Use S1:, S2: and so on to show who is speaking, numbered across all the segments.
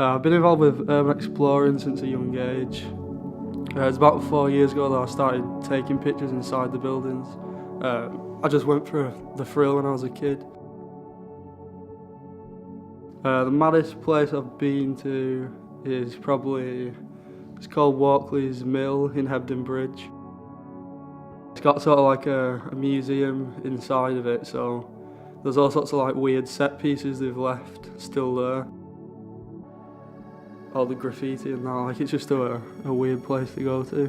S1: I've been involved with urban exploring since a young age. It was about 4 years ago that I started taking pictures inside the buildings. I just went for the thrill when I was a kid. The maddest place I've been to is it's called Walkley's Mill in Hebden Bridge. It's got sort of like a museum inside of it, so there's all sorts of like weird set pieces they've left still there. All the graffiti and that, like it's just a weird place to go to.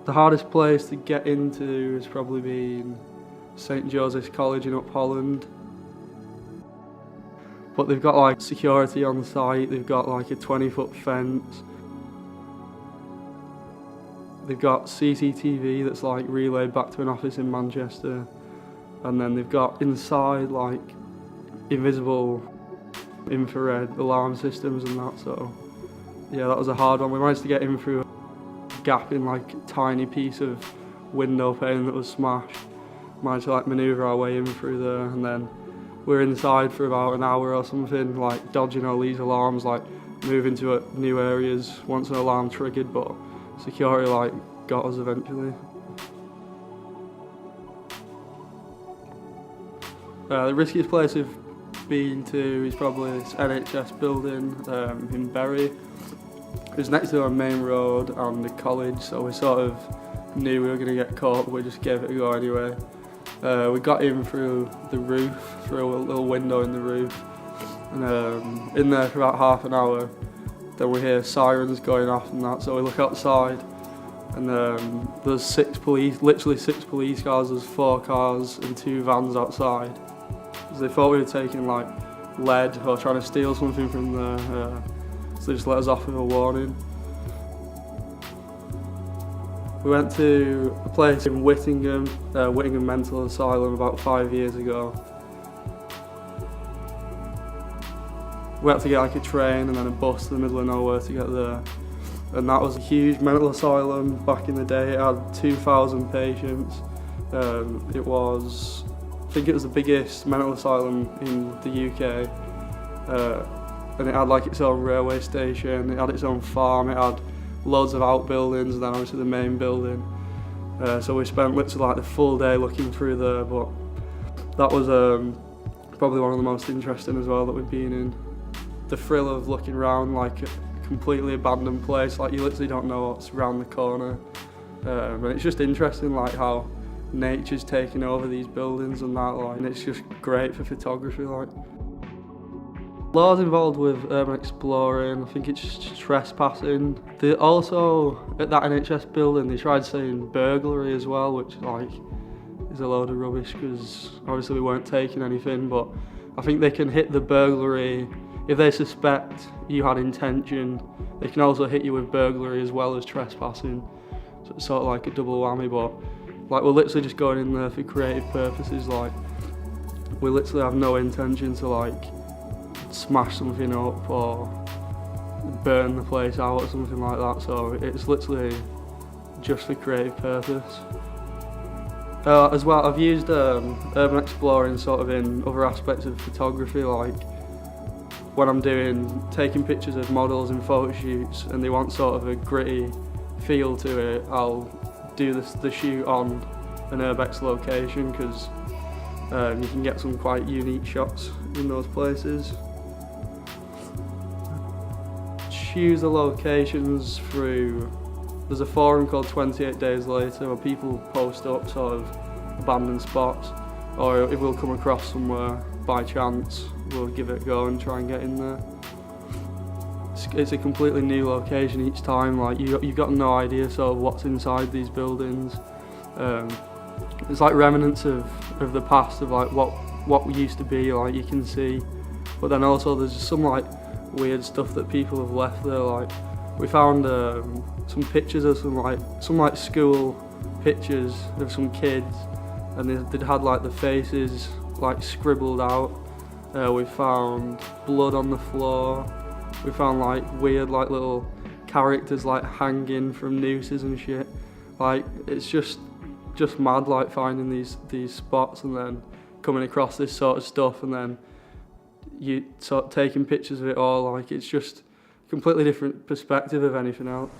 S1: The hardest place to get into has probably been St Joseph's College in Up Holland. But they've got like security on site, they've got like a 20-foot fence. They've got CCTV that's like relayed back to an office in Manchester. And then they've got inside like invisible infrared alarm systems and that, so yeah, that was a hard one. We managed to get in through a gap in like a tiny piece of window pane that was smashed. Managed to like manoeuvre our way in through there, and then we were inside for about an hour or something, like dodging all these alarms, like moving to new areas once an alarm triggered, but security like got us eventually. The riskiest place we've been to is probably this NHS building in Bury. It was next to our main road and the college, so we sort of knew we were going to get caught, but we just gave it a go anyway. We got in through the roof, through a little window in the roof, and in there for about half an hour. Then we hear sirens going off and that, so we look outside, and there's literally six police cars, there's 4 cars and 2 vans outside. They thought we were taking like lead or trying to steal something from there, so they just let us off with a warning. We went to a place in Whittingham, Whittingham Mental Asylum, about 5 years ago. We had to get like a train and then a bus to the middle of nowhere to get there. And that was a huge mental asylum back in the day. It had 2,000 patients. I think it was the biggest mental asylum in the UK. And it had like its own railway station, it had its own farm, it had loads of outbuildings, and then obviously the main building. So we spent literally like the full day looking through there, but that was probably one of the most interesting as well that we've been in. The thrill of looking around like a completely abandoned place, like you literally don't know what's around the corner. And it's just interesting like how nature's taking over these buildings and that, like, and it's just great for photography. Like, laws involved with urban exploring, I think it's just trespassing. They also, at that NHS building, they tried saying burglary as well, which like is a load of rubbish because obviously we weren't taking anything, but I think they can hit the burglary if they suspect you had intention. They can also hit you with burglary as well as trespassing, so it's sort of like a double whammy. But like, we're literally just going in there for creative purposes. Like, we literally have no intention to like smash something up or burn the place out or something like that, so it's literally just for creative purpose. As well, I've used urban exploring sort of in other aspects of photography, like when I'm taking pictures of models in photo shoots and they want sort of a gritty feel to it, I'll do the shoot on an Urbexer location because you can get some quite unique shots in those places. Choose the locations through, there's a forum called 28 Days Later where people post up sort of abandoned spots, or if we'll come across somewhere by chance, we'll give it a go and try and get in there. It's a completely new location each time, like you've got no idea sort of what's inside these buildings. It's like remnants of the past, of like what we used to be, like you can see, but then also there's some like weird stuff that people have left there. Like we found some pictures of some like school pictures of some kids, and they'd had like the faces like scribbled out. We found blood on the floor. We found like weird like little characters like hanging from nooses and shit. Like it's just mad, like finding these spots and then coming across this sort of stuff, and then you sort of taking pictures of it all. Like, it's just a completely different perspective of anything else.